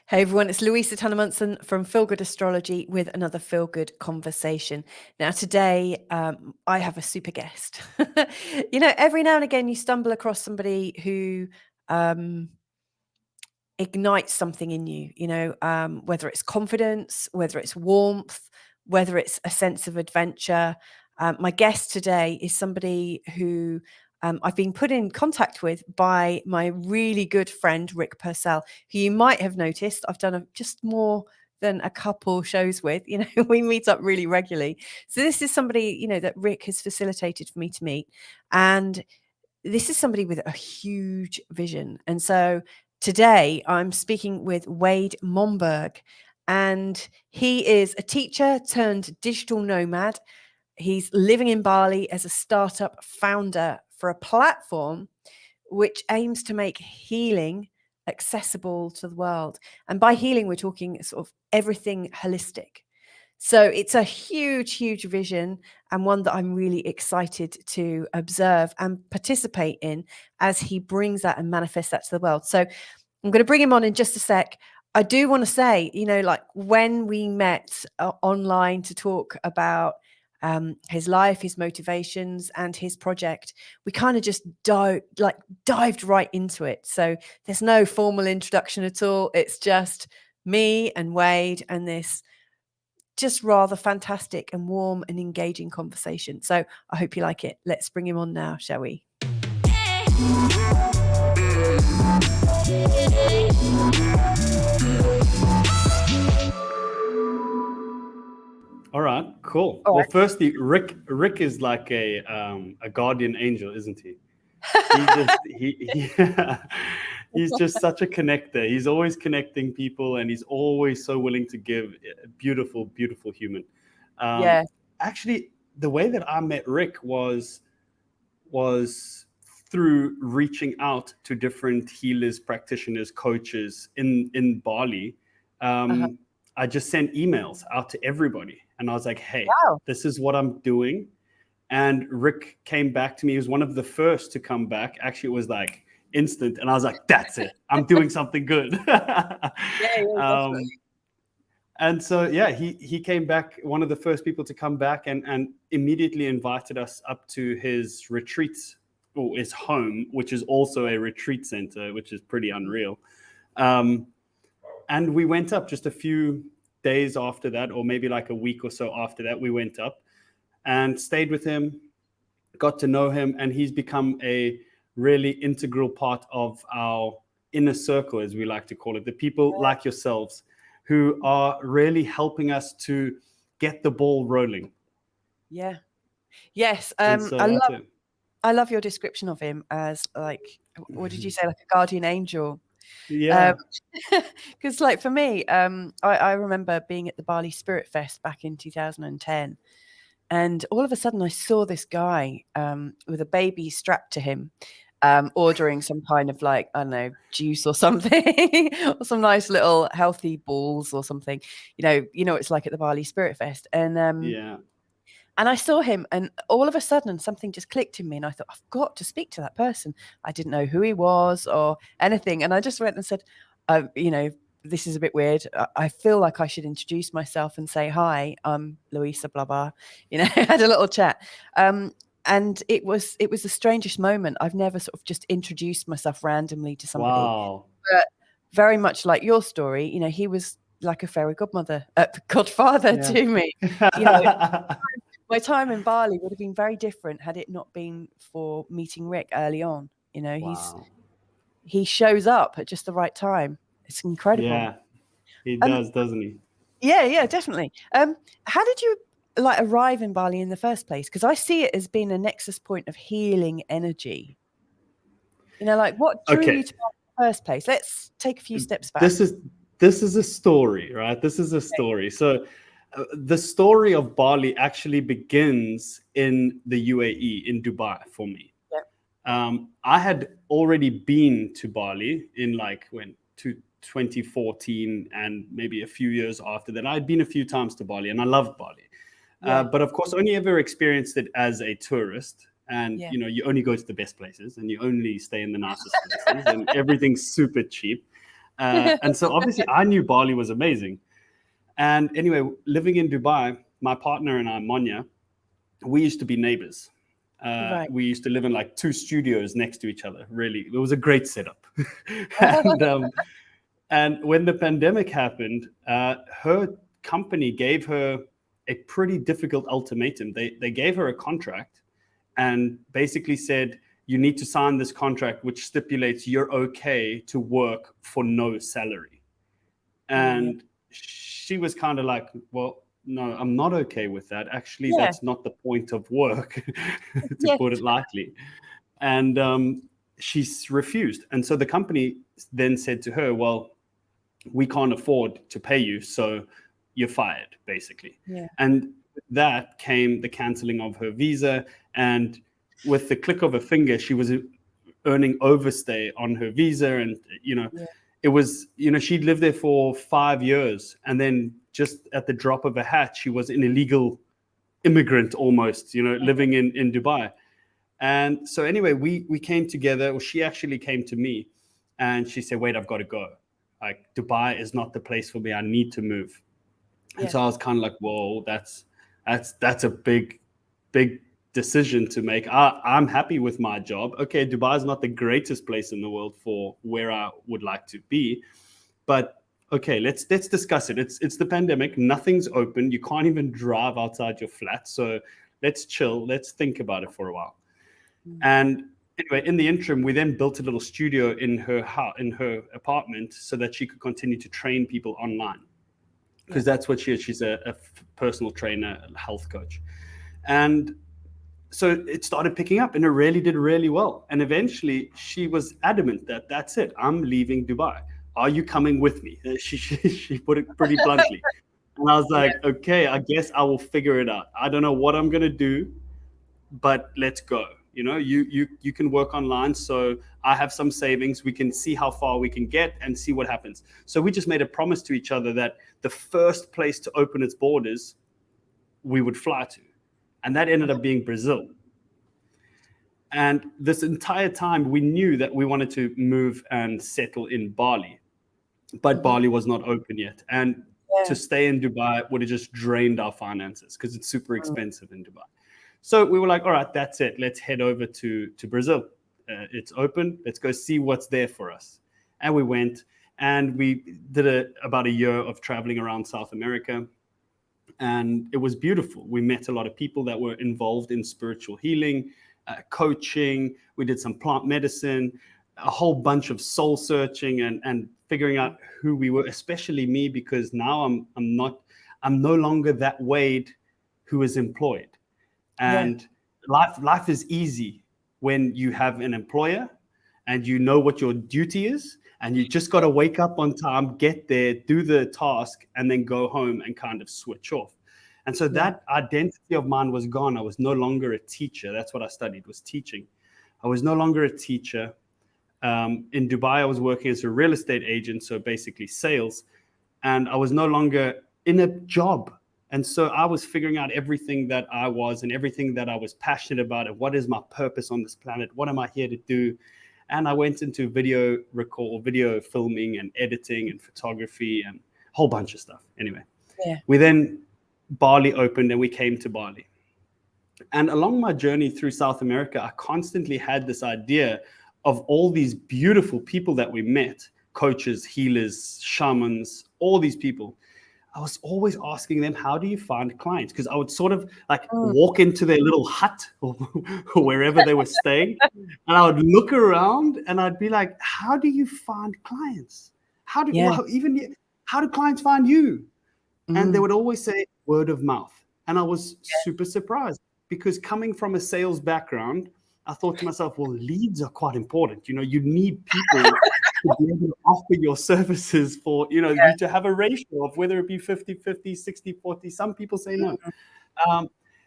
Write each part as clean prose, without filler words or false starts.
Hey everyone, it's Louisa Munson from Feel Good Astrology with another Feel Good conversation. Now today I have a super guest. Every now and again you stumble across somebody who ignites something in you, whether it's confidence, whether it's warmth, whether it's a sense of adventure. My guest today is somebody who I've been put in contact with by my really good friend, Rick Purcell, who you might have noticed I've done just more than a couple shows with. We meet up really regularly. So this is somebody, that Rick has facilitated for me to meet. And this is somebody with a huge vision. And so today I'm speaking with Wade Momberg, and he is a teacher turned digital nomad. He's living in Bali as a startup founder for a platform which aims to make healing accessible to the world. And by healing, we're talking sort of everything holistic. So it's a huge, huge vision, and one that I'm really excited to observe and participate in as he brings that and manifests that to the world. So I'm going to bring him on in just a sec. I do want to say, like when we met online to talk about his life, his motivations, and his project, we kind of just dived right into it. So there's no formal introduction at all. It's just me and Wade and this just rather fantastic and warm and engaging conversation. So I hope you like it. Let's bring him on now, shall we? All right, cool. All well, right. Firstly, Rick is like a guardian angel, isn't he? He's just such a connector. He's always connecting people, and he's always so willing to give. A beautiful, beautiful human. Yeah. Actually, the way that I met Rick was through reaching out to different healers, practitioners, coaches in Bali. I just sent emails out to everybody, and I was like, hey, Wow. this is what I'm doing. And Rick came back to me. He was one of the first to come back. Actually, it was like instant. And I was like, that's it. I'm doing something good. Definitely. And so, yeah, he came back, one of the first people to come back, and immediately invited us up to his retreats, or his home, which is also a retreat center, which is pretty unreal. And we went up just a few days after that, or maybe like a week or so after that, we went up and stayed with him, got to know him, and he's become a really integral part of our inner circle, as we like to call it, the people like yourselves who are really helping us to get the ball rolling. Yeah. Yes. So I love your description of him as like, what did you say? Like a guardian angel. Yeah. Because like for me, I remember being at the Bali Spirit Fest back in 2010. And all of a sudden I saw this guy with a baby strapped to him, ordering some kind of like, I don't know, juice or something, or some nice little healthy balls or something. It's like at the Bali Spirit Fest. And I saw him, and all of a sudden something just clicked in me, and I thought, I've got to speak to that person. I didn't know who he was or anything. And I just went and said, this is a bit weird. I feel like I should introduce myself and say, hi, I'm Louisa, blah, blah. Had a little chat. And it was the strangest moment. I've never sort of just introduced myself randomly to somebody. Wow. But very much like your story, he was like a fairy godfather to me. My time in Bali would have been very different had it not been for meeting Rick early on. Wow. He shows up at just the right time. It's incredible. Yeah, he does, doesn't he? Yeah, definitely. How did you arrive in Bali in the first place? Because I see it as being a nexus point of healing energy. What drew you to Bali in the first place? Let's take a few steps back. This is a story, right? This is a story. So the story of Bali actually begins in the UAE, in Dubai, for me. Yeah. I had already been to Bali in 2014, and maybe a few years after that. I had been a few times to Bali, and I loved Bali. Yeah. But of course, only ever experienced it as a tourist. And, you only go to the best places, and you only stay in the nicest places, and everything's super cheap. And so obviously I knew Bali was amazing. And anyway, living in Dubai, my partner and I, Monya, we used to be neighbors. Right. We used to live in like 2 studios next to each other. Really, it was a great setup. And when the pandemic happened, her company gave her a pretty difficult ultimatum. They gave her a contract and basically said, you need to sign this contract, which stipulates you're okay to work for no salary. And she was kind of like, well, no, I'm not okay with that. Actually, Yeah. that's not the point of work, to Yes. put it lightly. And she's refused. And so the company then said to her, well, we can't afford to pay you, so you're fired, basically. Yeah. And with that came the canceling of her visa. And with the click of a finger, she was earning overstay on her visa. And, it was, she'd lived there for 5 years. And then just at the drop of a hat, she was an illegal immigrant almost, living in Dubai. And so anyway, we came together, or she actually came to me and she said, wait, I've got to go. Like, Dubai is not the place for me. I need to move. And so I was kind of like, whoa, that's a big decision to make. I'm happy with my job. Okay, Dubai is not the greatest place in the world for where I would like to be, but okay, let's discuss it. It's the pandemic. Nothing's open. You can't even drive outside your flat. So let's chill. Let's think about it for a while. And anyway, in the interim, we then built a little studio in her house, in her apartment, so that she could continue to train people online. Because that's what she is. She's a personal trainer, a health coach. And so it started picking up, and it really did really well. And eventually she was adamant that that's it. I'm leaving Dubai. Are you coming with me? She put it pretty bluntly. And I was like, okay, I guess I will figure it out. I don't know what I'm going to do, but let's go. You can work online. So I have some savings. We can see how far we can get and see what happens. So we just made a promise to each other that the first place to open its borders, we would fly to. And that ended up being Brazil. And this entire time, we knew that we wanted to move and settle in Bali. But Bali was not open yet. And to stay in Dubai would have just drained our finances because it's super expensive in Dubai. So we were like, all right, that's it. Let's head over to Brazil. It's open. Let's go see what's there for us. And we went, and we did about a year of traveling around South America. And it was beautiful. We met a lot of people that were involved in spiritual healing, coaching. We did some plant medicine, a whole bunch of soul searching and figuring out who we were, especially me, because now I'm no longer that Wade who is employed. And life is easy when you have an employer and you know what your duty is, and you just got to wake up on time, get there, do the task, and then go home and kind of switch off. And so that identity of mine was gone. I was no longer a teacher. That's what I studied, was teaching. I was no longer a teacher. In Dubai, I was working as a real estate agent, so basically sales. And I was no longer in a job. And so I was figuring out everything that I was and everything that I was passionate about, and what is my purpose on this planet? What am I here to do? And I went into video filming and editing and photography and a whole bunch of stuff. Anyway, Bali opened and we came to Bali. And along my journey through South America, I constantly had this idea of all these beautiful people that we met, coaches, healers, shamans, all these people. I was always asking them, how do you find clients? Because I would sort of like walk into their little hut or wherever they were staying, and I would look around and I'd be like, how do you find clients? How do clients find you? And they would always say word of mouth. And I was super surprised, because coming from a sales background, I thought to myself, well, leads are quite important. You need people to be able to offer your services for, you to have a ratio of whether it be 50-50, 60-40. Some people say no.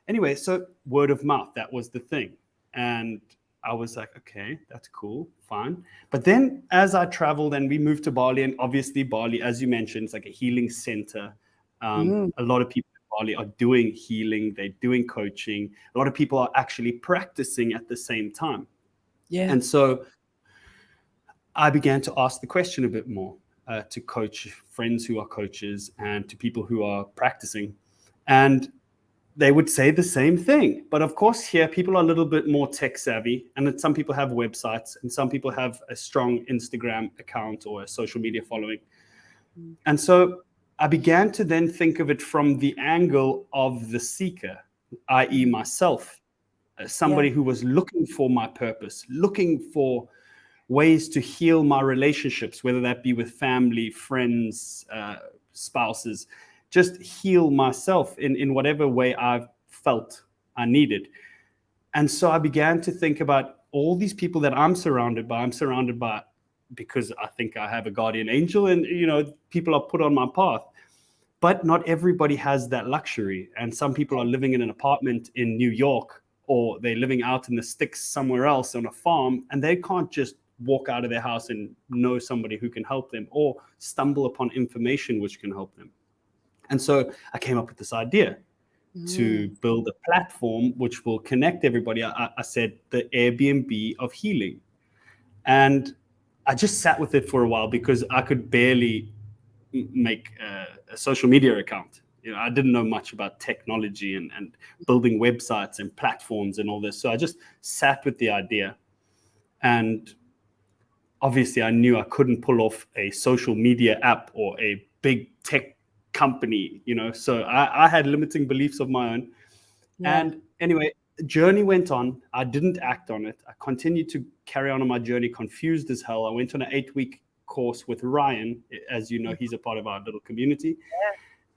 Anyway, so word of mouth, that was the thing. And I was like, okay, that's cool, fine. But then as I traveled and we moved to Bali, and obviously Bali, as you mentioned, it's like a healing center. A lot of people in Bali are doing healing, they're doing coaching. A lot of people are actually practicing at the same time. And so I began to ask the question a bit more. to coach friends who are coaches and to people who are practicing. And they would say the same thing. But of course, here people are a little bit more tech savvy, and some people have websites, and some people have a strong Instagram account or a social media following. And so I began to then think of it from the angle of the seeker, i.e. myself, somebody who was looking for my purpose, looking for ways to heal my relationships, whether that be with family, friends, spouses, just heal myself in whatever way I felt I needed. And so I began to think about all these people that I'm surrounded by because I think I have a guardian angel, and people are put on my path. But not everybody has that luxury. And some people are living in an apartment in New York, or they're living out in the sticks somewhere else on a farm, and they can't just walk out of their house and know somebody who can help them, or stumble upon information which can help them. And so I came up with this idea to build a platform which will connect everybody. I said the Airbnb of healing. And I just sat with it for a while because I could barely make a social media account. I didn't know much about technology and building websites and platforms and all this. So I just sat with the idea. And obviously I knew I couldn't pull off a social media app or a big tech company, so I had limiting beliefs of my own. And anyway, the journey went on. I didn't act on it. I continued to carry on my journey, confused as hell. I went on an 8-week course with Ryan. As you know, he's a part of our little community.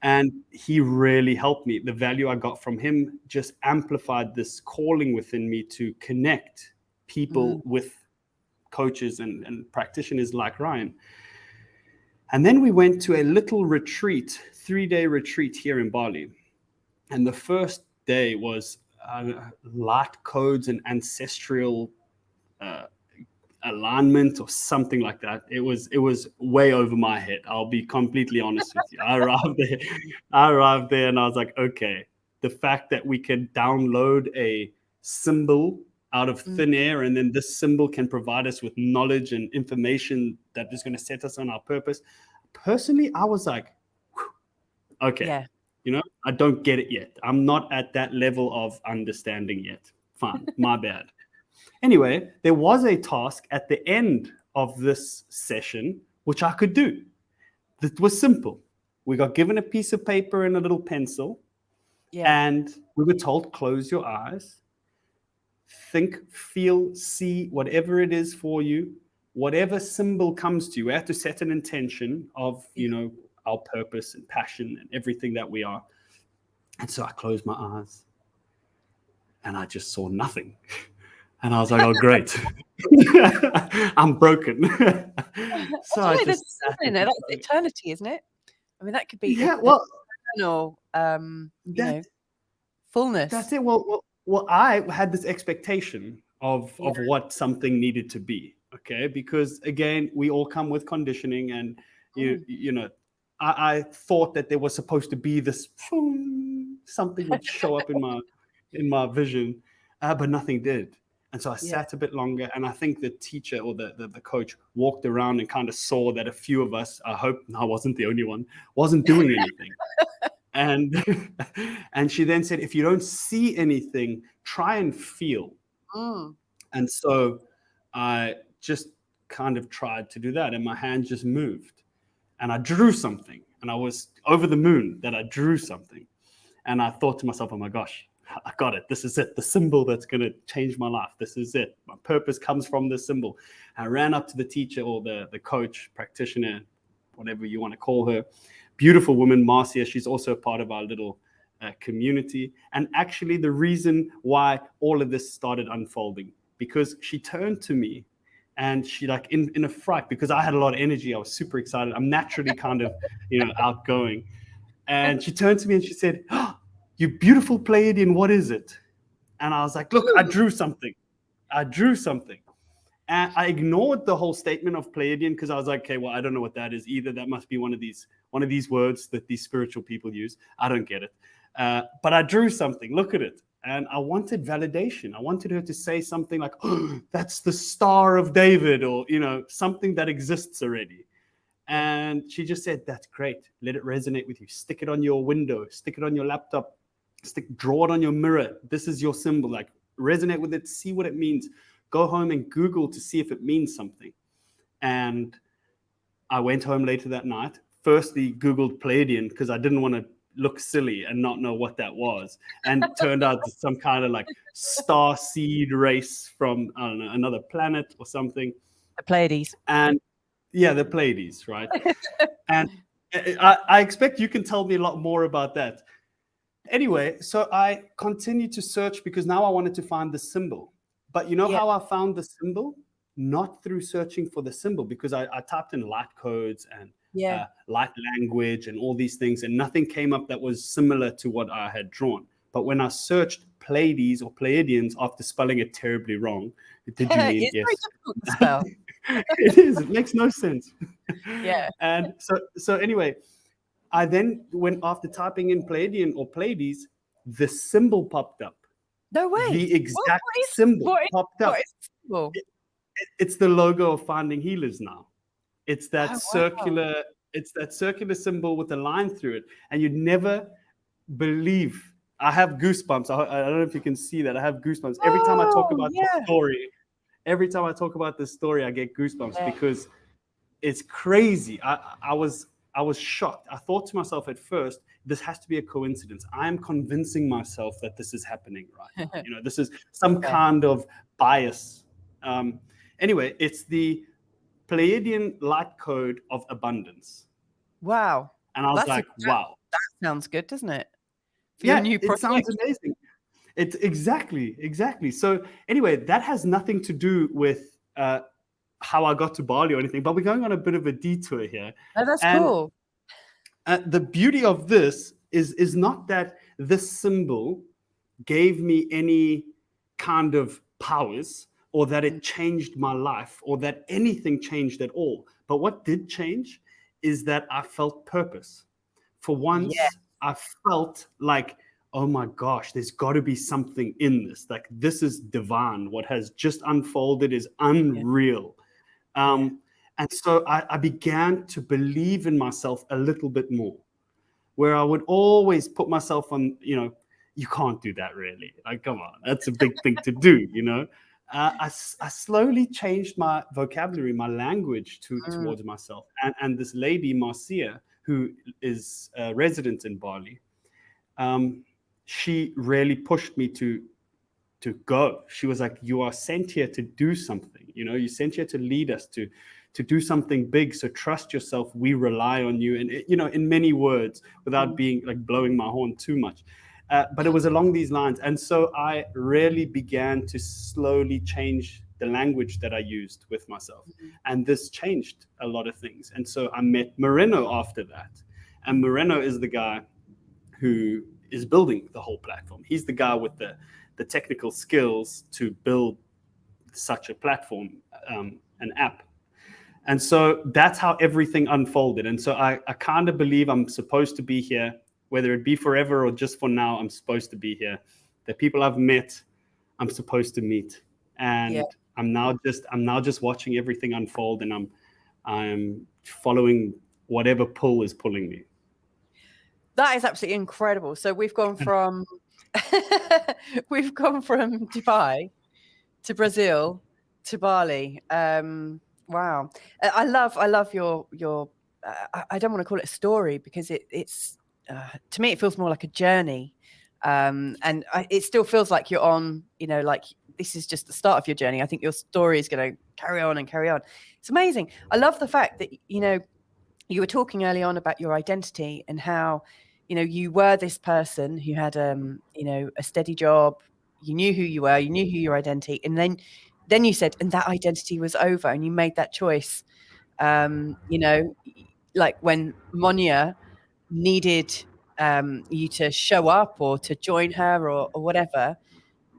And he really helped me. The value I got from him just amplified this calling within me to connect people with coaches and practitioners like Ryan. And then we went to a little retreat, 3-day retreat here in Bali. And the first day was light codes and ancestral alignment or something like that. It was way over my head. I'll be completely honest with you. I arrived there and I was like, okay, the fact that we can download a symbol out of thin air, and then this symbol can provide us with knowledge and information that is going to set us on our purpose. Personally, I was like, okay, I don't get it yet. I'm not at that level of understanding yet. Fine, my bad. Anyway, there was a task at the end of this session, which I could do. It was simple. We got given a piece of paper and a little pencil, and we were told, close your eyes, think, feel, see, whatever it is for you, whatever symbol comes to you. We have to set an intention of, our purpose and passion and everything that we are. And so I closed my eyes and I just saw nothing. And I was like, oh, great. I'm broken. So I just that's eternity, isn't it? I mean, that could be eternal, fullness. That's it. Well, I had this expectation of what something needed to be, okay? Because again, we all come with conditioning, and I thought that there was supposed to be this something would show up in my vision, but nothing did. And so I sat a bit longer, and I think the teacher or the coach walked around and kind of saw that a few of us, I hope I wasn't the only one, wasn't doing anything. And she then said, if you don't see anything, try and feel. And so I just kind of tried to do that, and my hand just moved. And I drew something, and I was over the moon that I drew something. And I thought to myself, oh my gosh, I got it. This is it. The symbol that's going to change my life. This is it. My purpose comes from this symbol. I ran up to the teacher or the coach, practitioner, whatever you want to call her. Beautiful woman, Marcia. She's also a part of our little community. And actually the reason why all of this started unfolding, because she turned to me and she like in a fright, because I had a lot of energy. I was super excited. I'm naturally kind of, outgoing. And she turned to me and she said, oh, you beautiful Pleiadian, what is it? And I was like, look, I drew something. And I ignored the whole statement of Pleiadian because I was like, okay, well, I don't know what that is either. That must be one of these words that these spiritual people use. I don't get it. But I drew something. Look at it. And I wanted validation. I wanted her to say something like, oh, that's the Star of David, or, something that exists already. And she just said, that's great. Let it resonate with you. Stick it on your window, stick it on your laptop, draw it on your mirror. This is your symbol. Like, resonate with it, see what it means. Go home and Google to see if it means something. And I went home later that night. Firstly, Googled Pleiadian because I didn't want to look silly and not know what that was. And it turned out some kind of like star seed race from, I don't know, another planet or something. The Pleiades. And yeah, the Pleiades, right? And I expect you can tell me a lot more about that. Anyway, so I continued to search because now I wanted to find the symbol. But you know how I found the symbol? Not through searching for the symbol, because I typed in light codes and light language and all these things, and nothing came up that was similar to what I had drawn. But when I searched Pleiades or Pleiadians after spelling it terribly wrong, did you mean it's yes? very difficult to spell. It is. It makes no sense. Yeah. And so anyway, I then went after typing in Pleiadian or Pleiades, the symbol popped up. No way. The exact symbol popped up. What is the symbol? It's the logo of Finding Healers now. It's that wow. it's that circular symbol with a line through it. And you'd never believe. I have goosebumps. I don't know if you can see that. I have goosebumps. Every time I talk about the story, I get goosebumps because it's crazy. I was shocked. I thought to myself at first, this has to be a coincidence. I am convincing myself that this is happening right now. You know, this is some kind of bias. Anyway, it's the Pleiadian light code of abundance. Wow. And I was wow. That sounds good, doesn't it? For your new project. It sounds amazing. It's exactly. So anyway, that has nothing to do with how I got to Bali or anything, but we're going on a bit of a detour here. Oh, that's cool. The beauty of this is not that this symbol gave me any kind of powers, or that it changed my life, or that anything changed at all. But what did change is that I felt purpose. For once, I felt like, oh my gosh, there's got to be something in this. Like, this is divine. What has just unfolded is unreal. And so I began to believe in myself a little bit more, where I would always put myself on, you can't do that really. Like, come on, that's a big thing to do, I slowly changed my vocabulary, my language towards myself. And this lady, Marcia, who is a resident in Bali, she really pushed me to go. She was like, you are sent here to do something, you're sent here to lead us, to do something big. So trust yourself. We rely on you. And, in many words, without being like blowing my horn too much. But it was along these lines. And so I really began to slowly change the language that I used with myself. And this changed a lot of things. And so I met Moreno after that. And Moreno is the guy who is building the whole platform. He's the guy with the technical skills to build such a platform, an app. And so that's how everything unfolded. And so I kind of believe I'm supposed to be here, whether it be forever or just for now. I'm supposed to be here. The people I've met, I'm supposed to meet. And I'm now just watching everything unfold, and I'm following whatever pull is pulling me. That is absolutely incredible. So we've gone from Dubai to Brazil to Bali. Wow. I love your I don't want to call it a story, because it's to me it feels more like a journey. And it still feels like you're on, like this is just the start of your journey. I think your story is going to carry on and carry on. It's amazing. I love the fact that, you were talking early on about your identity and how, you were this person who had, a steady job. You knew who you were, you knew who your identity. And then you said, and that identity was over, and you made that choice. Like when Monia needed you to show up or to join her or whatever,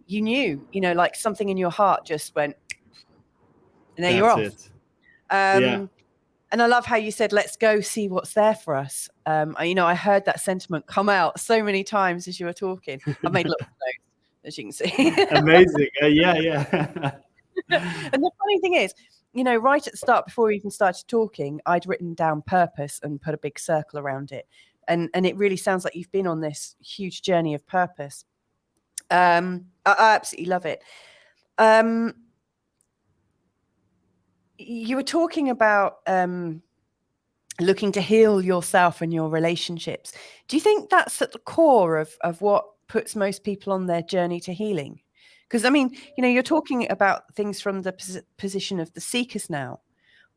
you knew, like something in your heart just went, and there you're off. And I love how you said, let's go see what's there for us. I heard that sentiment come out so many times as you were talking. I've made lots of notes, as you can see. Amazing. Yeah. And the funny thing is, right at the start, before we even started talking, I'd written down purpose and put a big circle around it. And it really sounds like you've been on this huge journey of purpose. I absolutely love it. You were talking about looking to heal yourself and your relationships. Do you think that's at the core of what puts most people on their journey to healing? Because, I mean, you're talking about things from the position of the seekers now.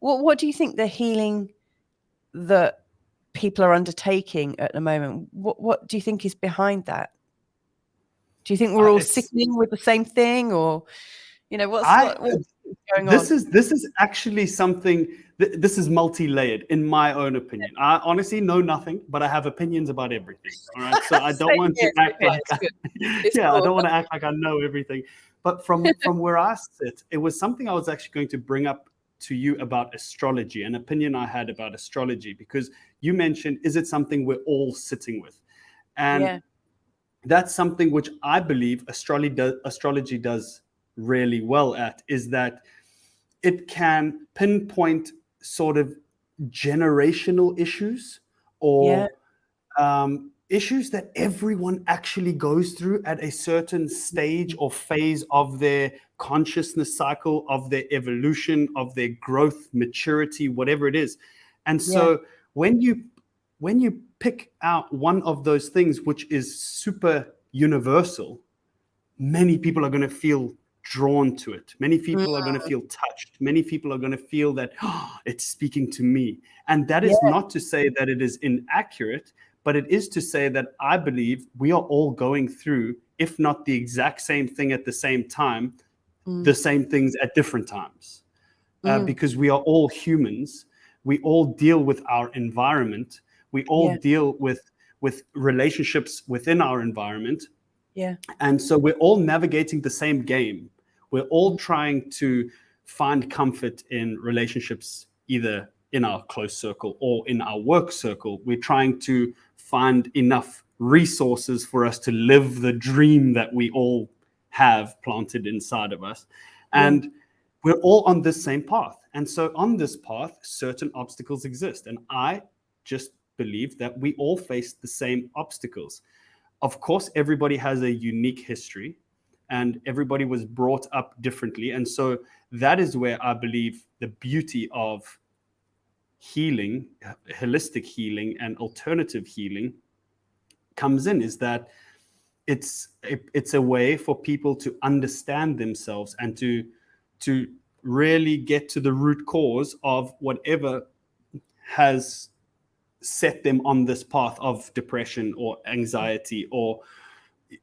What do you think the healing that people are undertaking at the moment, what do you think is behind that? Do you think we're all sickening with the same thing, or what's going on? This is actually something. This is multi-layered, in my own opinion. I honestly know nothing, but I have opinions about everything. All right, so I don't want to act like I don't want to act like I know everything. But from where I sit, it was something I was actually going to bring up to you about astrology, an opinion I had about astrology, because you mentioned, is it something we're all sitting with? And that's something which I believe astrology does really well at, is that it can pinpoint sort of generational issues or issues that everyone actually goes through at a certain stage or phase of their consciousness cycle, of their evolution, of their growth, maturity, whatever it is. And so when you pick out one of those things which is super universal, many people are going to feel drawn to it. Many people are going to feel touched. Many people are going to feel that it's speaking to me. And that is not to say that it is inaccurate, but it is to say that I believe we are all going through, if not the exact same thing at the same time, the same things at different times. Because we are all humans. We all deal with our environment. We all deal with relationships within our environment. And so we're all navigating the same game. We're all trying to find comfort in relationships, either in our close circle or in our work circle. We're trying to find enough resources for us to live the dream that we all have planted inside of us. And we're all on this same path. And so on this path, certain obstacles exist. And I just believe that we all face the same obstacles. Of course, everybody has a unique history and everybody was brought up differently. And so that is where I believe the beauty of healing, holistic healing and alternative healing comes in, is that it's a way for people to understand themselves and to really get to the root cause of whatever has set them on this path of depression or anxiety, or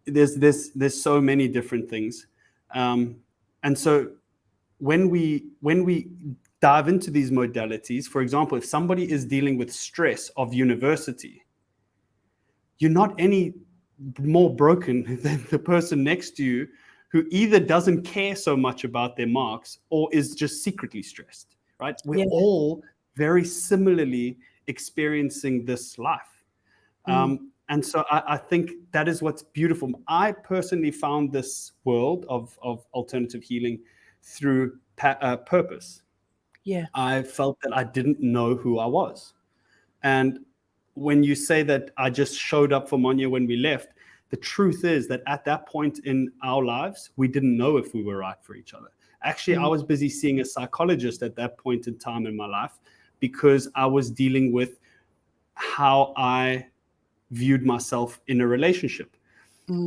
there's so many different things. And so when we dive into these modalities, for example, if somebody is dealing with stress of university, you're not any more broken than the person next to you who either doesn't care so much about their marks or is just secretly stressed, right? We're all very similarly experiencing this life. And so I think that is what's beautiful. I personally found this world of alternative healing through purpose. I felt that I didn't know who I was. And when you say that I just showed up for Monya when we left, the truth is that at that point in our lives, we didn't know if we were right for each other. Actually, I was busy seeing a psychologist at that point in time in my life because I was dealing with how I viewed myself in a relationship.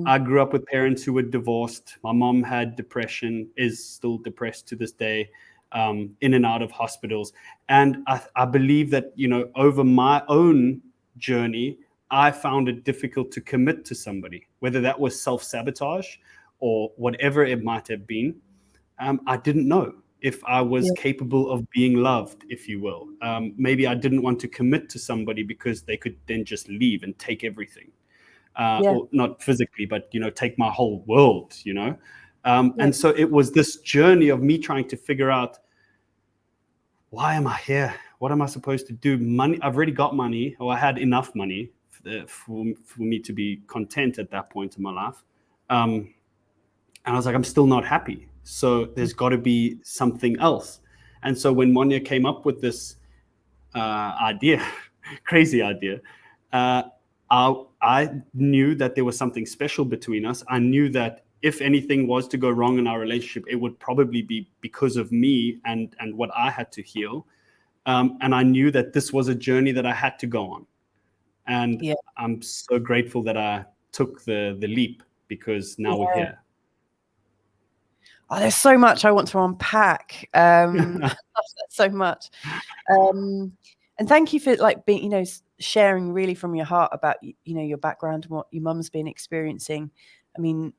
I grew up with parents who were divorced. My mom had depression, is still depressed to this day, in and out of hospitals. And I believe that, over my own journey, I found it difficult to commit to somebody, whether that was self-sabotage or whatever it might have been. I didn't know if I was capable of being loved, if you will. Maybe I didn't want to commit to somebody because they could then just leave and take everything. Or not physically, but, take my whole world, And so it was this journey of me trying to figure out, why am I here? What am I supposed to do? Money, I've already got money, or I had enough money for me to be content at that point in my life. And I was like, I'm still not happy. So there's got to be something else. And so when Monya came up with this idea, crazy idea, I knew that there was something special between us. I knew that if anything was to go wrong in our relationship, it would probably be because of me and what I had to heal. And I knew that this was a journey that I had to go on. And Yeah. I'm so grateful that I took the leap, because now we're here. Oh, there's so much I want to unpack. I love that so much. And thank you for like being, sharing really from your heart about, your background and what your mum's been experiencing. I mean,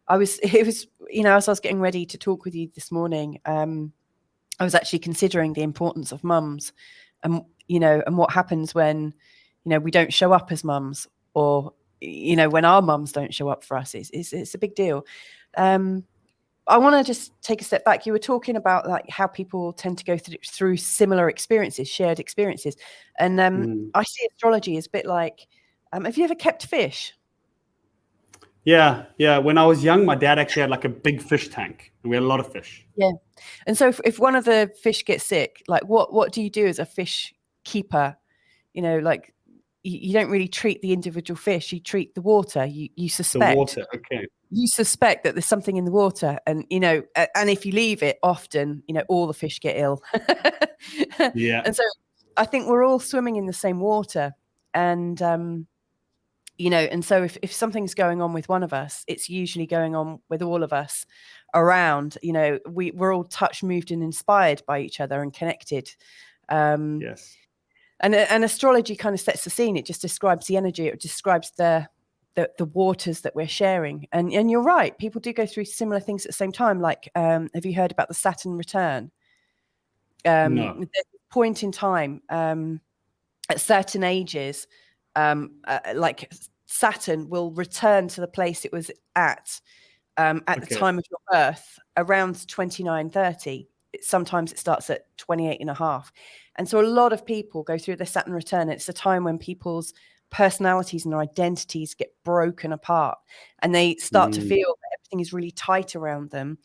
as I was getting ready to talk with you this morning, I was actually considering the importance of mums and, and what happens when, we don't show up as mums, or, when our mums don't show up for us. It's a big deal. I want to just take a step back. You were talking about like how people tend to go through similar experiences, shared experiences. And I see astrology as a bit like, have you ever kept fish? Yeah. When I was young, my dad actually had like a big fish tank, and we had a lot of fish. Yeah. And so if one of the fish gets sick, like what do you do as a fish keeper? Like you don't really treat the individual fish, you treat the water. You suspect. The water, okay. You suspect that there's something in the water, and and if you leave it, often all the fish get ill. Yeah. And so I think we're all swimming in the same water, and and so if something's going on with one of us, it's usually going on with all of us around. We're all touched, moved, and inspired by each other and connected. Yes. And astrology kind of sets the scene. It just describes the energy. It describes the waters that we're sharing. And you're right. People do go through similar things at the same time. Like, have you heard about the Saturn Return? No. There's a point in time at certain ages, like Saturn will return to the place it was at the time of your birth around 29:30. Sometimes it starts at 28.5. And so a lot of people go through the Saturn Return. It's a time when people's personalities and their identities get broken apart, and they start to feel that everything is really tight around them,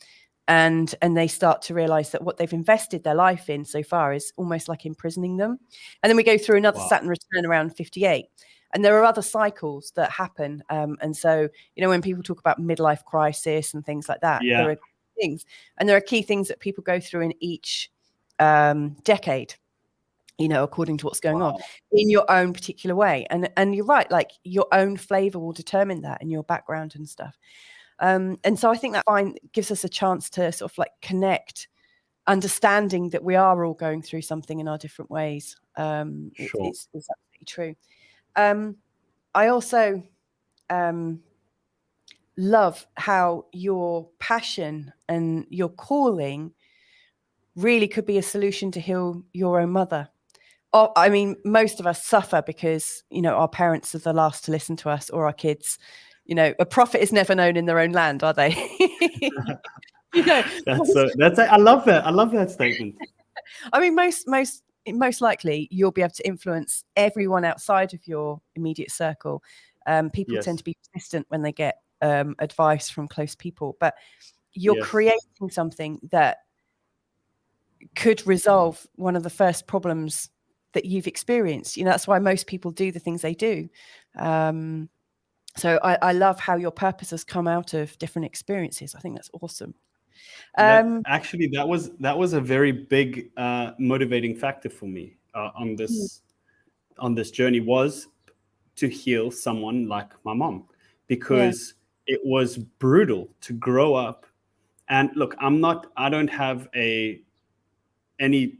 and they start to realize that what they've invested their life in so far is almost like imprisoning them. And then we go through another Saturn Return around 58. And there are other cycles that happen. And so, when people talk about midlife crisis and things like that, there are things, and there are key things that people go through in each decade, according to what's going on in your own particular way. And you're right, like your own flavor will determine that, and your background and stuff. And so I think that gives us a chance to sort of like connect, understanding that we are all going through something in our different ways. It's absolutely true. I also love how your passion and your calling really could be a solution to heal your own mother. Oh, I mean, most of us suffer because, our parents are the last to listen to us, or our kids. A prophet is never known in their own land, are they? I love that. I love that statement. I mean, most likely you'll be able to influence everyone outside of your immediate circle. People tend to be persistent when they get advice from close people, but you're creating something that could resolve one of the first problems that you've experienced. That's why most people do the things they do. So I love how your purpose has come out of different experiences. I think that's awesome. Actually, that was a very big motivating factor for me on this journey, was to heal someone like my mom, because it was brutal to grow up. And look, I don't have any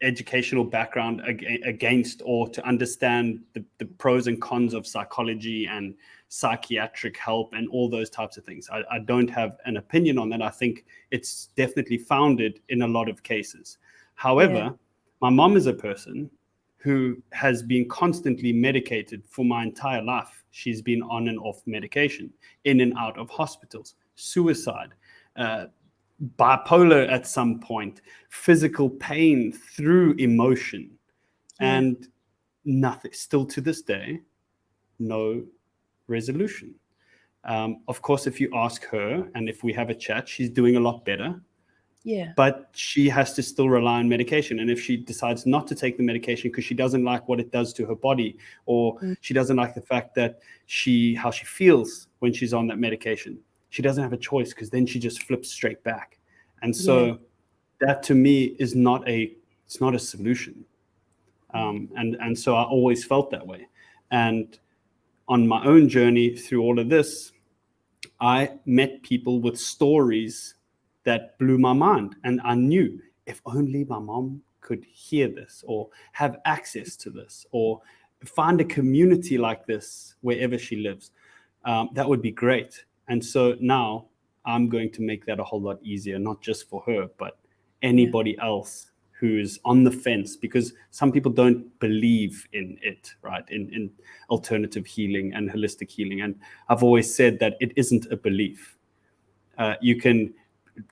educational background against or to understand the pros and cons of psychology and psychiatric help and all those types of things. I don't have an opinion on that. I think it's definitely founded in a lot of cases. However, my mom is a person who has been constantly medicated for my entire life. She's been on and off medication, in and out of hospitals, suicide, bipolar at some point, physical pain through emotion, and nothing, still to this day, no resolution. Of course, if you ask her and if we have a chat, she's doing a lot better. Yeah. but she has to still rely on medication. And if she decides not to take the medication because she doesn't like what it does to her body, or she doesn't like the fact that how she feels when she's on that medication, she doesn't have a choice, because then she just flips straight back. And so that to me is it's not a solution. And so I always felt that way. And on my own journey through all of this, I met people with stories that blew my mind. And I knew, if only my mom could hear this, or have access to this, or find a community like this wherever she lives, that would be great. And so now I'm going to make that a whole lot easier, not just for her, but anybody else who's on the fence, because some people don't believe in it, right? In alternative healing and holistic healing. And I've always said that it isn't a belief. You can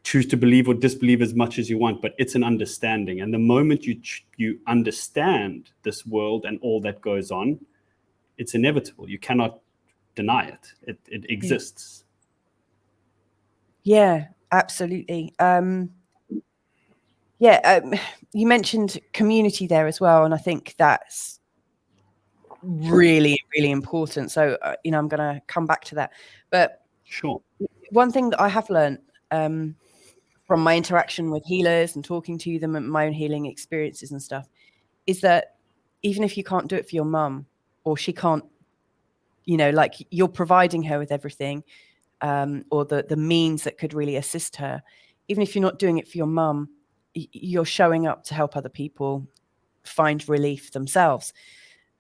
choose to believe or disbelieve as much as you want, but it's an understanding. And the moment you understand this world and all that goes on, it's inevitable. You cannot deny it. It exists. Yeah, absolutely. You mentioned community there as well, and I think that's really, really important. So, I'm going to come back to that. But sure, one thing that I have learned from my interaction with healers and talking to them and my own healing experiences and stuff is that even if you can't do it for your mum, or she can't, like you're providing her with everything, or the means that could really assist her, even if you're not doing it for your mum, you're showing up to help other people find relief themselves.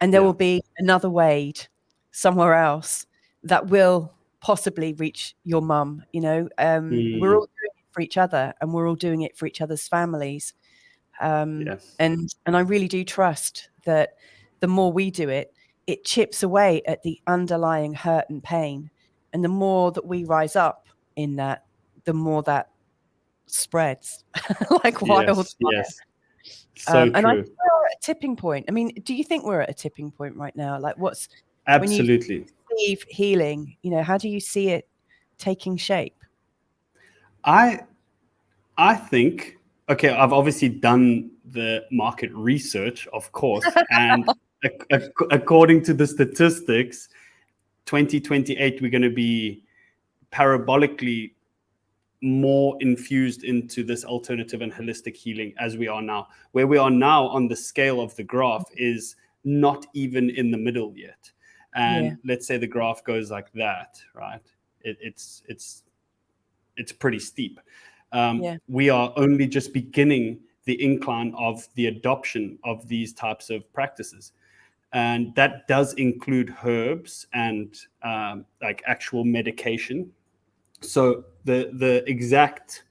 And there will be another Wade somewhere else that will possibly reach your mum. We're all doing it for each other, and we're all doing it for each other's families. And I really do trust that the more we do it, it chips away at the underlying hurt and pain. And the more that we rise up in that, the more that spreads like wildfire. Yes. So and true. I think we're at a tipping point. I mean, do you think we're at a tipping point right now? Like, absolutely when you perceive healing, how do you see it taking shape? I think, okay, I've obviously done the market research, of course, and according to the statistics, 2028 we're going to be parabolically more infused into this alternative and holistic healing as we are now. Where we are now on the scale of the graph is not even in the middle yet. And let's say the graph goes like that, right? It's pretty steep. We are only just beginning the incline of the adoption of these types of practices. And that does include herbs and like actual medication. So the exact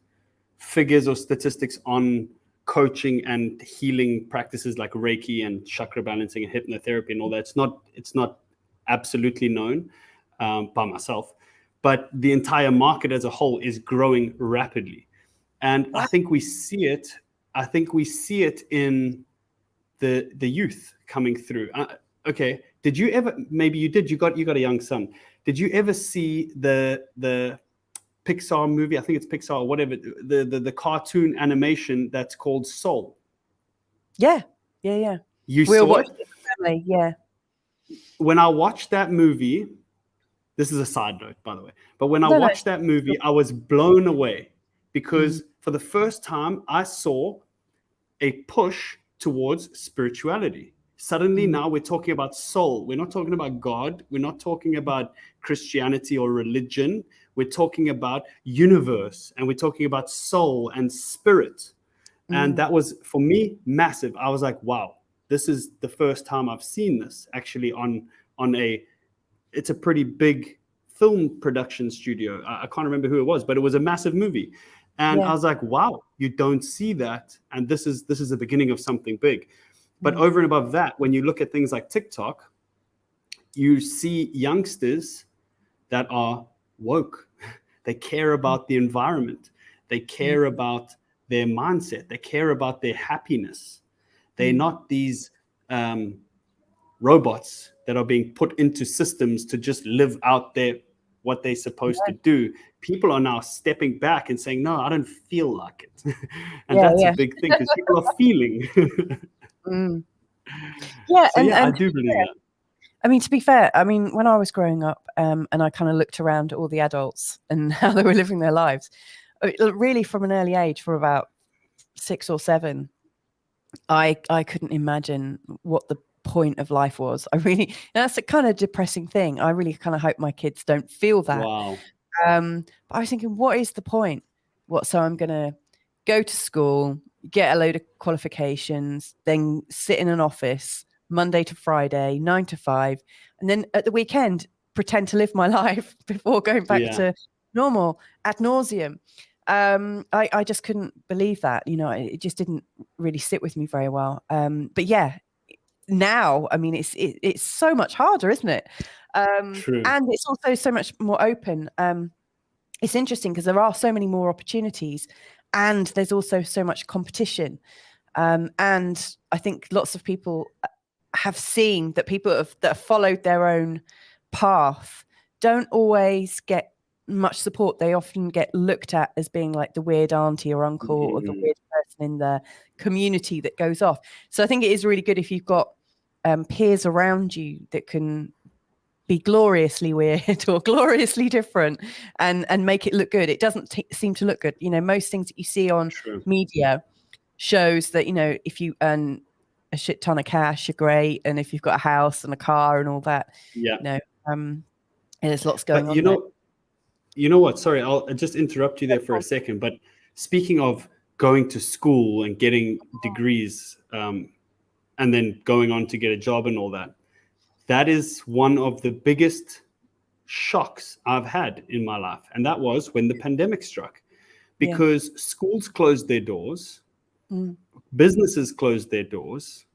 figures or statistics on coaching and healing practices like Reiki and chakra balancing and hypnotherapy and all that, it's not absolutely known by myself, but the entire market as a whole is growing rapidly. And I think we see it in the youth coming through. Okay, did you ever, maybe you did, you got a young son, did you ever see the Pixar movie, I think it's Pixar or whatever, the cartoon animation that's called Soul? Yeah. You saw it? Family, yeah. When I watched that movie, this is a side note, by the way, but when I watched that movie, I was blown away, because for the first time I saw a push towards spirituality. Suddenly now we're talking about soul. We're not talking about God. We're not talking about Christianity or religion. We're talking about universe, and we're talking about soul and spirit. And that was, for me, massive. I was like, wow, this is the first time I've seen this actually on it's a pretty big film production studio. I can't remember who it was, but it was a massive movie. And I was like, wow, you don't see that. And this is the beginning of something big. But over and above that, when you look at things like TikTok, you see youngsters that are woke. They care about the environment. They care about their mindset. They care about their happiness. They're not these robots that are being put into systems to just live out their what they're supposed to do, people are now stepping back and saying, no, I don't feel like it. And that's a big thing, because people are feeling. Yeah. So I do believe that. I mean, to be fair, I mean, when I was growing up, and I kind of looked around at all the adults and how they were living their lives, really from an early age, from about 6 or 7, I couldn't imagine what the point of life was. That's a kind of depressing thing. I really kind of hope my kids don't feel that. Wow. But I was thinking, what is the point? So I'm going to go to school, get a load of qualifications, then sit in an office Monday to Friday, 9 to 5, and then at the weekend pretend to live my life before going back to normal ad nauseum. I just couldn't believe that. It just didn't really sit with me very well. But yeah, now, I mean, it's so much harder, isn't it? True. And it's also so much more open. It's interesting because there are so many more opportunities, and there's also so much competition. And I think lots of people have seen that people that have followed their own path don't always get much support. They often get looked at as being like the weird auntie or uncle or the weird person in the community that goes off. So I think it is really good if you've got peers around you that can be gloriously weird or gloriously different and make it look good. It doesn't seem to look good. Most things that you see on media shows that, if you earn a shit ton of cash, you're great. And if you've got a house and a car and all that, there's lots going on. You know what? Sorry, I'll just interrupt you there for a second. But speaking of going to school and getting degrees, and then going on to get a job and all that, that is one of the biggest shocks I've had in my life. And that was when the pandemic struck, because schools closed their doors, businesses closed their doors,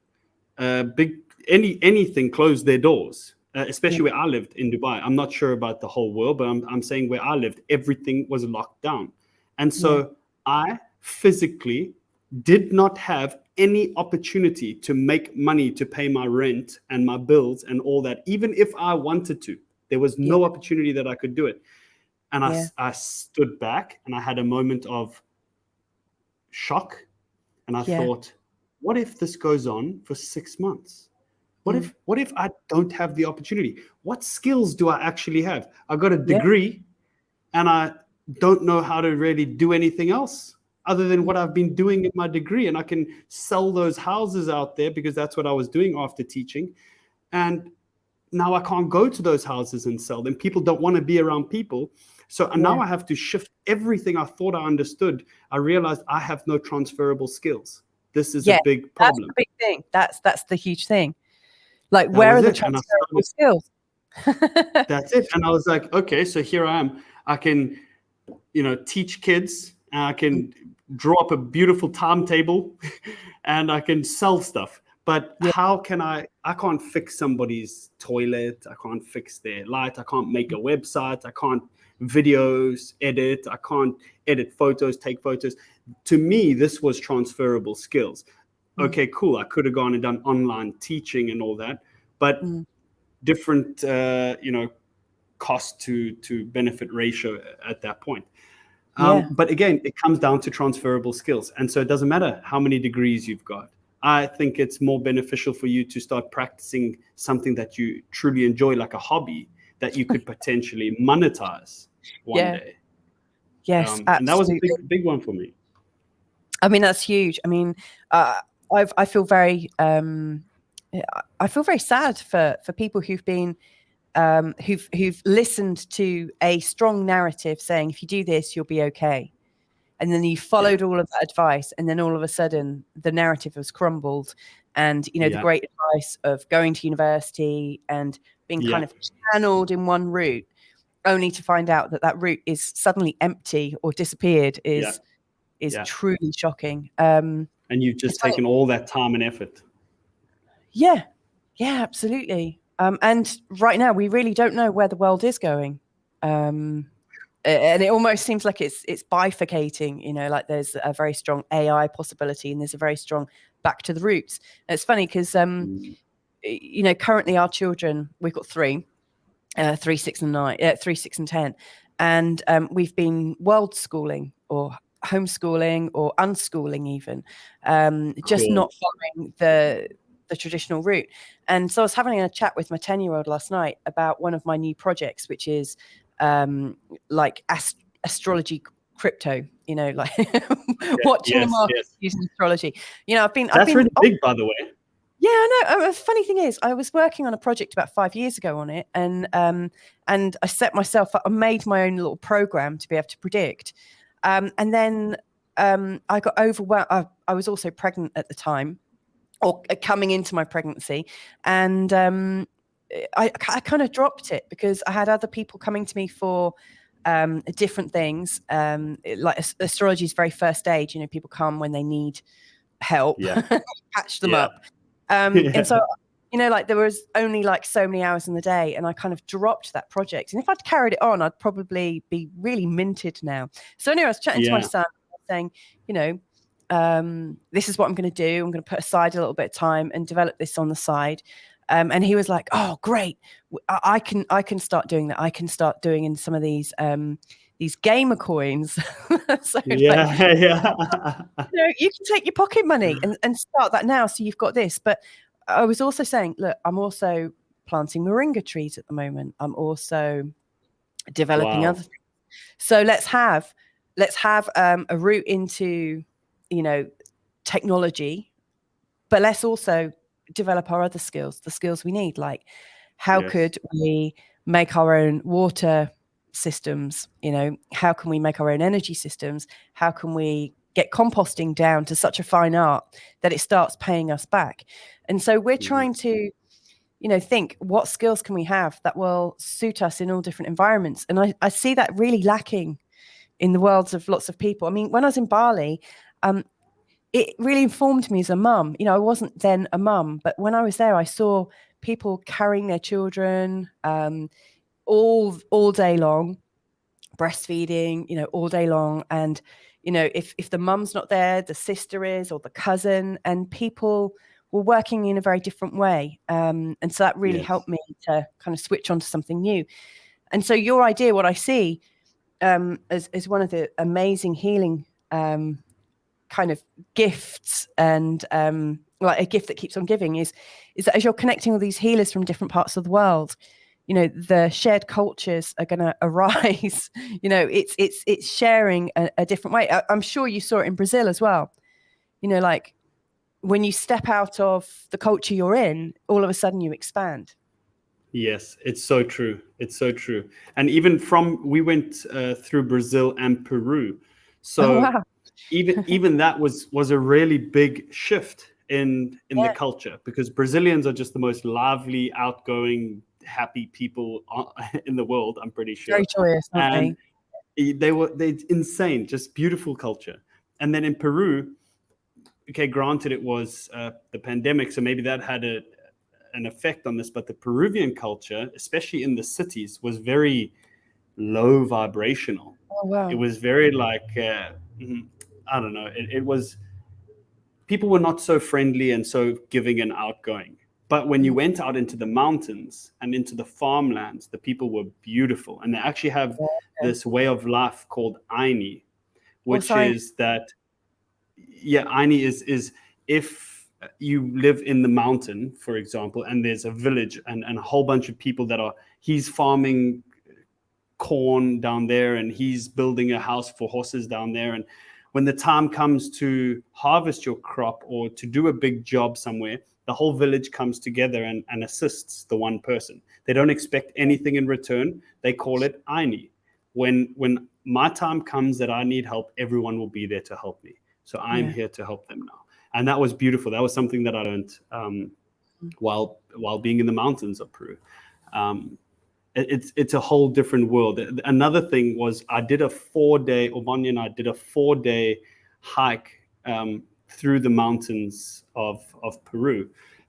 anything closed their doors. Especially where I lived in Dubai. I'm not sure about the whole world, but I'm saying where I lived, everything was locked down. And so I physically did not have any opportunity to make money to pay my rent and my bills and all that. Even if I wanted to, there was no opportunity that I could do it. And I stood back and I had a moment of shock. And I thought, what if this goes on for 6 months? What if I don't have the opportunity? What skills do I actually have? I got a degree and I don't know how to really do anything else other than what I've been doing in my degree. And I can sell those houses out there because that's what I was doing after teaching. And now I can't go to those houses and sell them. People don't want to be around people. So now I have to shift everything I thought I understood. I realized I have no transferable skills. This is a big problem. That's the big thing. That's the huge thing. Like, where are the transferable skills? That's it. And I was like, okay, so here I am. I can, teach kids. And I can draw up a beautiful timetable and I can sell stuff. But how can I can't fix somebody's toilet. I can't fix their light. I can't make a website. I can't videos edit. I can't edit photos, take photos. To me, this was transferable skills. Okay, cool. I could have gone and done online teaching and all that, but different, cost to benefit ratio at that point. But again, it comes down to transferable skills. And so it doesn't matter how many degrees you've got. I think it's more beneficial for you to start practicing something that you truly enjoy, like a hobby that you could potentially monetize one day. Yes, absolutely. And that was a big one for me. I mean, that's huge. I mean, I feel very sad for people who've been who've listened to a strong narrative saying, if you do this, you'll be okay. And then you followed all of that advice, and then all of a sudden the narrative has crumbled. And the great advice of going to university and being kind of channeled in one route, only to find out that route is suddenly empty or disappeared is truly shocking. And you've just taken all that time and effort. Yeah, absolutely. And right now we really don't know where the world is going. And it almost seems like it's bifurcating, like there's a very strong AI possibility and there's a very strong back to the roots. And it's funny because, currently our children, we've got 3, 3, 6, and 9, 3, 6, and 10, and we've been world schooling or homeschooling or unschooling even, just not following the traditional route. And so I was having a chat with my 10-year-old last night about one of my new projects, which is like astrology crypto, like watching the market using astrology. That's really big, by the way. Yeah, I know. The funny thing is, I was working on a project about 5 years ago on it, and I set myself up. I made my own little program to be able to predict, and then I got overwhelmed. I was also pregnant at the time, or coming into my pregnancy, and I kind of dropped it because I had other people coming to me for different things. Like astrology's very first stage. People come when they need help, patch them up. And so, like there was only like so many hours in the day, and I kind of dropped that project. And if I'd carried it on, I'd probably be really minted now. So anyway, I was chatting to my son, saying, this is what I'm going to do. I'm going to put aside a little bit of time and develop this on the side. And he was like, "Oh, great! I can start doing that. I can start doing in some of these gamer coins." So you can take your pocket money and start that now. So you've got this. But I was also saying, look, I'm also planting moringa trees at the moment. I'm also developing other things. So let's have a route into, technology, but let's also develop our other skills, the skills we need. Like, how could we make our own water systems? How can we make our own energy systems? How can we get composting down to such a fine art that it starts paying us back? And so we're trying to, think, what skills can we have that will suit us in all different environments? And I see that really lacking in the worlds of lots of people. I mean, when I was in Bali, it really informed me as a mum. I wasn't then a mum, but when I was there, I saw people carrying their children all day long, breastfeeding, all day long. And, if the mum's not there, the sister is, or the cousin, and people were working in a very different way. And so that really helped me to kind of switch on to something new. And so your idea, what I see as one of the amazing healing kind of gifts, and like a gift that keeps on giving, is that as you're connecting all these healers from different parts of the world, the shared cultures are going to arise. It's sharing a different way. I'm sure you saw it in Brazil as well. Like when you step out of the culture you're in, all of a sudden you expand. Yes, it's so true. It's so true. And even we went through Brazil and Peru. So even that was a really big shift in the culture, because Brazilians are just the most lively, outgoing, happy people in the world, I'm pretty sure. Very joyous, aren't they? They're insane, just beautiful culture. And then in Peru, okay, granted it was the pandemic, so maybe that had an effect on this, but the Peruvian culture, especially in the cities, was very low vibrational. Oh, wow. It was very like, I don't know, it was, people were not so friendly and so giving and outgoing. But when you went out into the mountains and into the farmlands, the people were beautiful. And they actually have this way of life called Aini, which is that, Aini is if you live in the mountain, for example, and there's a village and a whole bunch of people he's farming corn down there and he's building a house for horses down there. And when the time comes to harvest your crop or to do a big job somewhere, the whole village comes together and assists the one person. They don't expect anything in return. They call it Aini. When my time comes that I need help, everyone will be there to help me. So I'm here to help them now. And that was beautiful. That was something that I learned while being in the mountains of Peru. It's a whole different world. Another thing was Obanya and I did a 4-day hike through the mountains of Peru.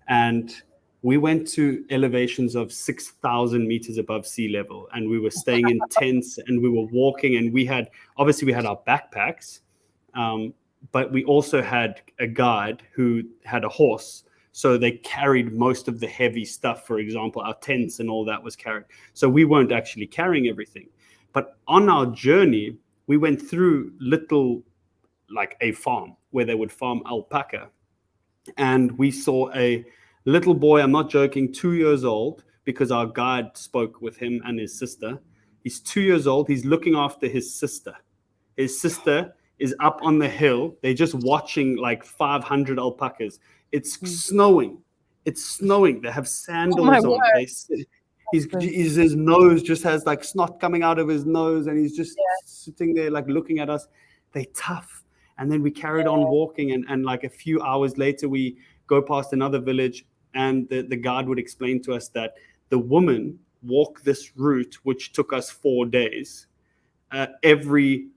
And we went to elevations of 6,000 meters above sea level. And we were staying in tents and we were walking, and we had our backpacks, but we also had a guide who had a horse. So they carried most of the heavy stuff. For example, our tents and all that was carried. So we weren't actually carrying everything. But on our journey, we went through like a farm where they would farm alpaca. And we saw a little boy, I'm not joking, 2 years old, because our guide spoke with him and his sister. He's 2 years old. He's looking after his sister. His sister is up on the hill. They're just watching like 500 alpacas. It's snowing. It's snowing. They have sandals on. His nose just has like snot coming out of his nose, and he's just sitting there like looking at us. They're tough. And then we carried on walking, and like a few hours later, we go past another village, and the guide would explain to us that the woman walked this route, which took us 4 days, every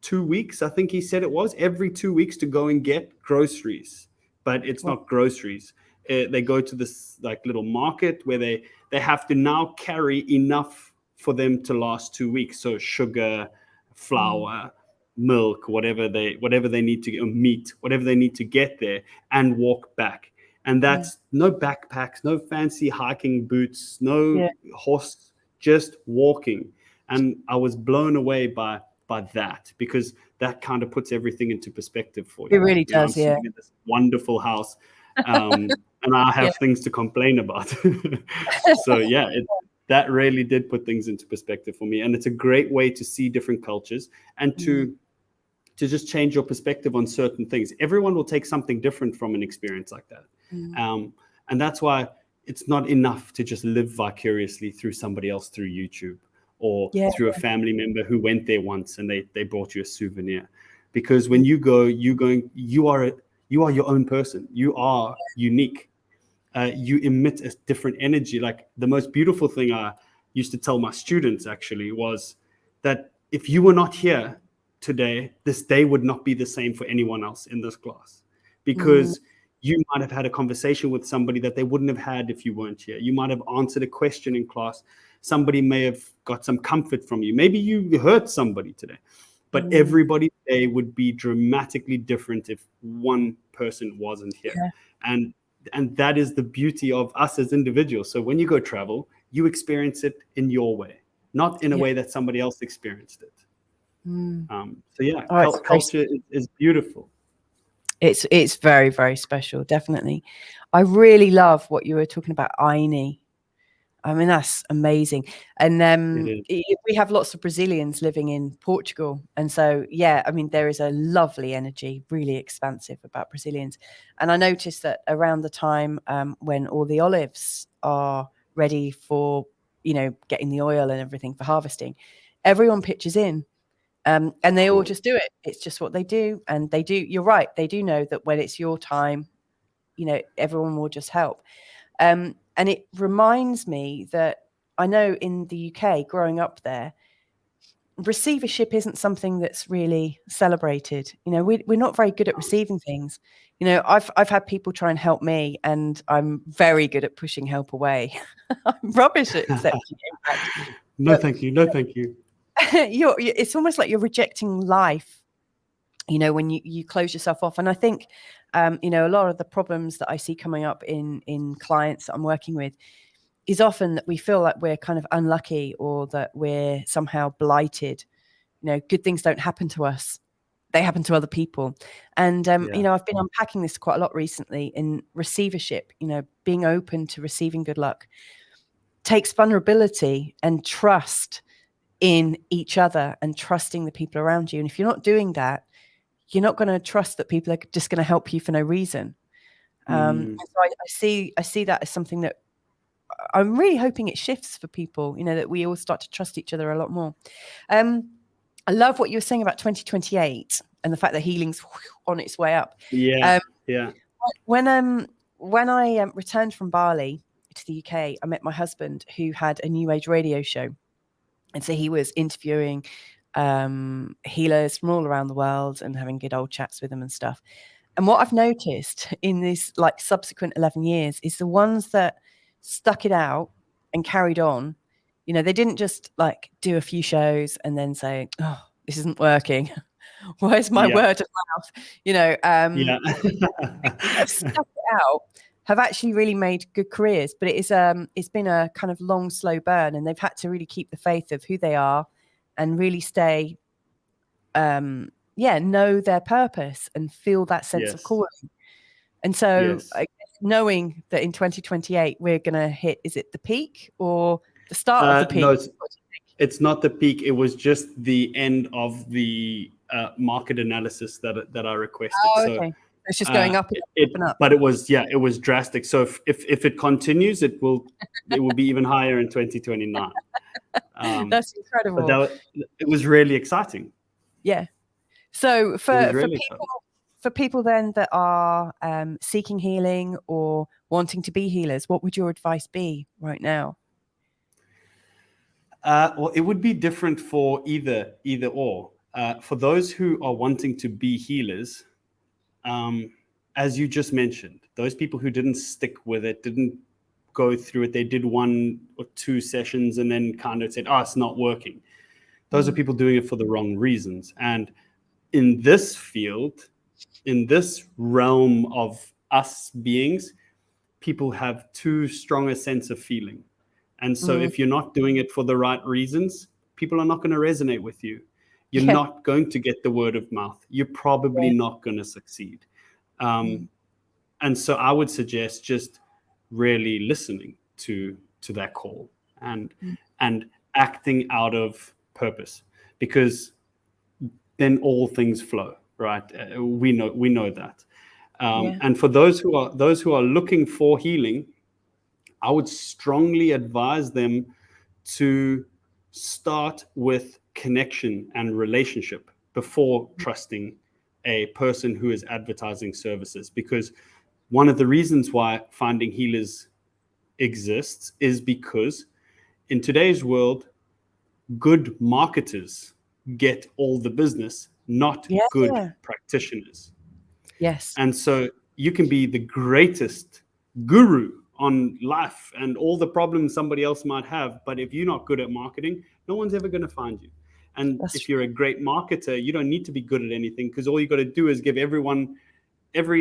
2 weeks, I think he said it was, every 2 weeks to go and get groceries. But it's not groceries. They go to this like little market where they have to now carry enough for them to last 2 weeks. So sugar, flour, milk, whatever they need to get, or meat, whatever they need to get there, and walk back. And that's no backpacks, no fancy hiking boots, no horse, just walking. And I was blown away by that, because that kind of puts everything into perspective for you. It really does. I'm sitting in this wonderful house, and I have things to complain about. So that really did put things into perspective for me. And it's a great way to see different cultures and to just change your perspective on certain things. Everyone will take something different from an experience like that. And that's why it's not enough to just live vicariously through somebody else through YouTube, or through a family member who went there once and they brought you a souvenir. Because when you go, you are your own person. You are unique. You emit a different energy. Like the most beautiful thing I used to tell my students actually was that if you were not here today, this day would not be the same for anyone else in this class, because you might have had a conversation with somebody that they wouldn't have had if you weren't here. You might have answered a question in class. Somebody may have got some comfort from you. Maybe you hurt somebody today, but everybody's day would be dramatically different if one person wasn't here. And that is the beauty of us as individuals. So when you go travel, you experience it in your way, not in a way that somebody else experienced it. Culture is beautiful. It's very, very special, definitely. I really love what you were talking about, Aini. I mean, that's amazing. And we have lots of Brazilians living in Portugal. And so, I mean, there is a lovely energy, really expansive about Brazilians. And I noticed that around the time when all the olives are ready for, getting the oil and everything for harvesting, everyone pitches in. And they all just do it. It's just what they do. And they do, you're right, they do know that when it's your time, everyone will just help. And it reminds me that I know in the UK, growing up there, receivership isn't something that's really celebrated. We're not very good at receiving things. I've had people try and help me, and I'm very good at pushing help away. I'm rubbish at accepting impact. Thank you. It's almost like you're rejecting life, when you close yourself off. And I think, a lot of the problems that I see coming up in clients that I'm working with is often that we feel like we're kind of unlucky, or that we're somehow blighted. Good things don't happen to us. They happen to other people. And, I've been unpacking this quite a lot recently in receivership, being open to receiving good luck takes vulnerability and trust in each other and trusting the people around you. And if you're not doing that, you're not going to trust that people are just going to help you for no reason. So I see that as something that I'm really hoping it shifts for people, that we all start to trust each other a lot more. I love what you were saying about 2028 and the fact that healing's on its way up. When I returned from Bali to the UK, I met my husband, who had a New Age radio show. And so he was interviewing healers from all around the world and having good old chats with them and stuff. And what I've noticed in this subsequent 11 years is the ones that stuck it out and carried on, they didn't just do a few shows and then say, oh, this isn't working. Where's my Yeah. word of mouth? You know, Yeah. people that have stuck it out have actually really made good careers, but it's been a kind of long, slow burn, and they've had to really keep the faith of who they are and really stay, know their purpose and feel that sense of Yes. calling. And so Yes. I guess knowing that in 2028 we're going to hit, is it the peak or the start of the peak? No, it's not the peak. It was just the end of the market analysis that I requested. Oh, So okay. It's just going up and up and up. but it was drastic. So if it continues, it will be even higher in 2029. That's incredible. But it was really exciting. Yeah. So for Really people exciting. for people then that are seeking healing or wanting to be healers, what would your advice be right now? Well, it would be different for either or. For those who are wanting to be healers, as you just mentioned, those people who didn't stick with it, didn't go through it, they did 1 or 2 sessions and then kind of said, it's not working. Those are people doing it for the wrong reasons. And in this field, in this realm of us beings, people have too strong a sense of feeling. And so if you're not doing it for the right reasons, people are not going to resonate with you. You're not going to get the word of mouth. You're probably not going to succeed. And so I would suggest just really listening to that call and acting out of purpose, because then all things flow, right? We know that. And for those who are looking for healing, I would strongly advise them to start with connection and relationship before trusting a person who is advertising services, because one of the reasons why Finding Healers exists is because in today's world, good marketers get all the business, not good practitioners. Yes. And so you can be the greatest guru on life and all the problems somebody else might have, but if you're not good at marketing, no one's ever going to find you. And if you're a great marketer, you don't need to be good at anything, because all you got to do is give every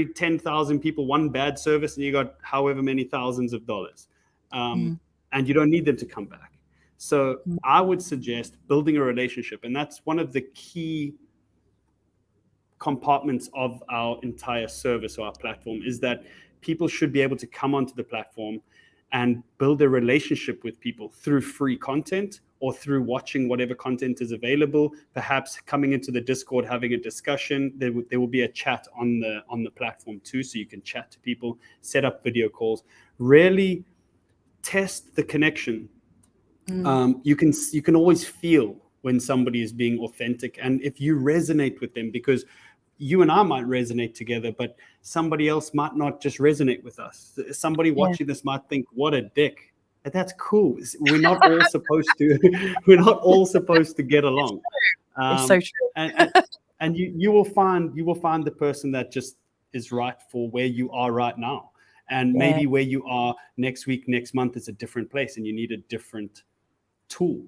10,000 people one bad service, and you got however many thousands of dollars. And you don't need them to come back. So I would suggest building a relationship. And that's one of the key compartments of our entire service or our platform, is that people should be able to come onto the platform and build a relationship with people through free content or through watching whatever content is available, perhaps coming into the Discord, having a discussion. There will be a chat on the platform too, so you can chat to people, set up video calls, really test the connection. You can always feel when somebody is being authentic, and if you resonate with them, because you and I might resonate together, but somebody else might not just resonate with us. Somebody watching this might think, what a dick. And that's cool. We're not all supposed to get along. It's so true. And you will find the person that just is right for where you are right now. And maybe where you are next week, next month is a different place, and you need a different tool.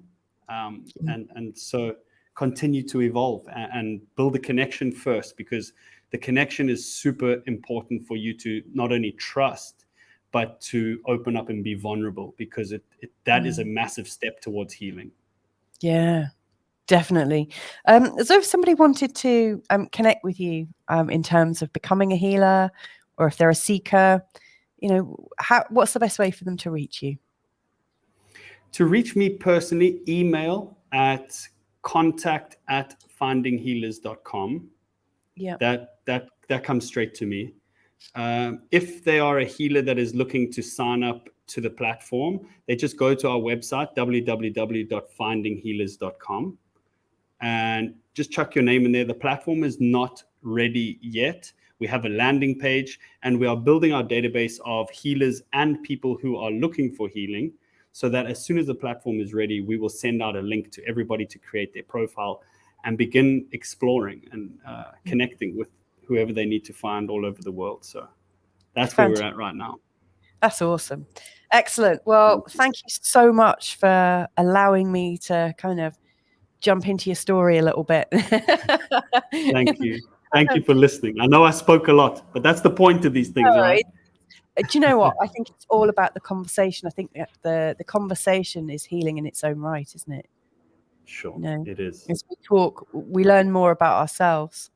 And so continue to evolve and build a connection first, because the connection is super important for you to not only trust, but to open up and be vulnerable, because that is a massive step towards healing. Yeah, definitely. So if somebody wanted to connect with you in terms of becoming a healer, or if they're a seeker, what's the best way for them to reach you? To reach me personally, email at contact@findinghealers.com. Yeah. That comes straight to me. If they are a healer that is looking to sign up to the platform, they just go to our website, www.findinghealers.com, and just chuck your name in there. The platform is not ready yet. We have a landing page, and we are building our database of healers and people who are looking for healing, so that as soon as the platform is ready, we will send out a link to everybody to create their profile and begin exploring and connecting with whoever they need to find all over the world. So that's where we're at right now. That's awesome. Excellent. Well, thank you so much for allowing me to kind of jump into your story a little bit. Thank you. Thank you for listening. I know I spoke a lot, but that's the point of these things, right? Do you know what? I think it's all about the conversation. I think that the conversation is healing in its own right, isn't it? Sure, You know, it is. as we talk, we learn more about ourselves.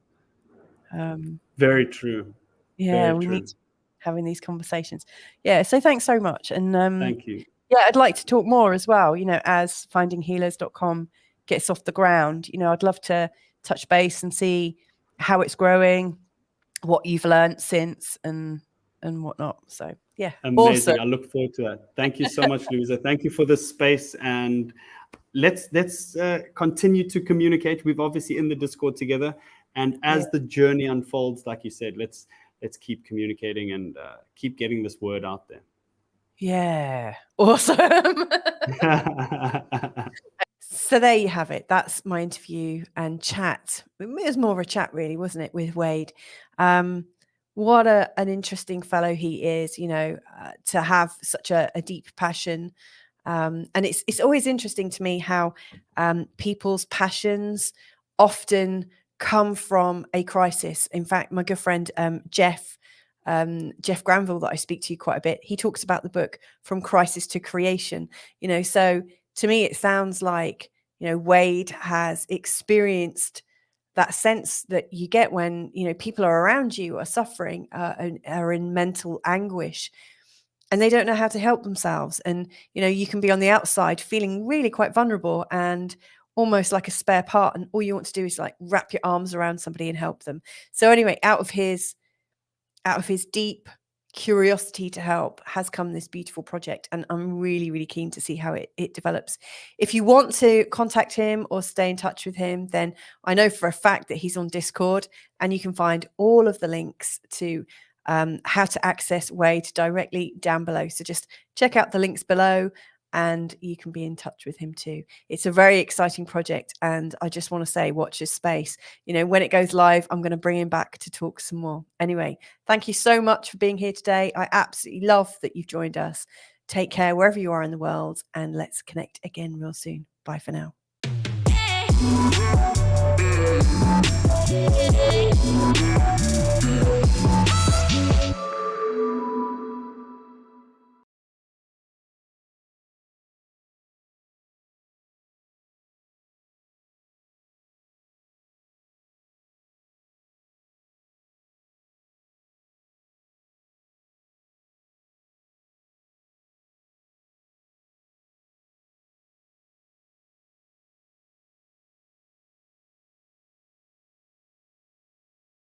Very true. Yeah, Very we true. need to having these conversations. Yeah, so thanks so much. And Thank you. yeah, I'd like to talk more as well, you know, as findinghealers.com gets off the ground. You know, I'd love to touch base and see how it's growing, what you've learned since and whatnot. So yeah. Amazing. Awesome. I look forward to that. Thank you so much, Louisa. Thank you for this space, and let's continue to communicate. We've obviously in the Discord together, and as the journey unfolds, like you said, let's keep communicating and keep getting this word out there. Yeah. Awesome. So there you have it. That's my interview and chat. It was more of a chat, really, wasn't it, with Wade? What an interesting fellow he is, you know, to have such a deep passion. And it's always interesting to me how people's passions often come from a crisis. In fact, my good friend Jeff Granville, that I speak to quite a bit, he talks about the book From Crisis to Creation. You know, so to me, it sounds like, you know, Wade has experienced that sense that you get when, you know, people are around you, are suffering, are in mental anguish, and they don't know how to help themselves. And, you know, you can be on the outside feeling really quite vulnerable and almost like a spare part. And all you want to do is like wrap your arms around somebody and help them. So anyway, out of his deep curiosity to help has come this beautiful project, and I'm really, really keen to see how it develops. If you want to contact him or stay in touch with him, then I know for a fact that he's on Discord, and you can find all of the links to how to access Wade directly down below. So just check out the links below and you can be in touch with him too. It's a very exciting project, and I just want to say, watch his space. You know, when it goes live, I'm going to bring him back to talk some more. Anyway, thank you so much for being here today. I absolutely love that you've joined us. Take care wherever you are in the world, and let's connect again real soon. Bye for now.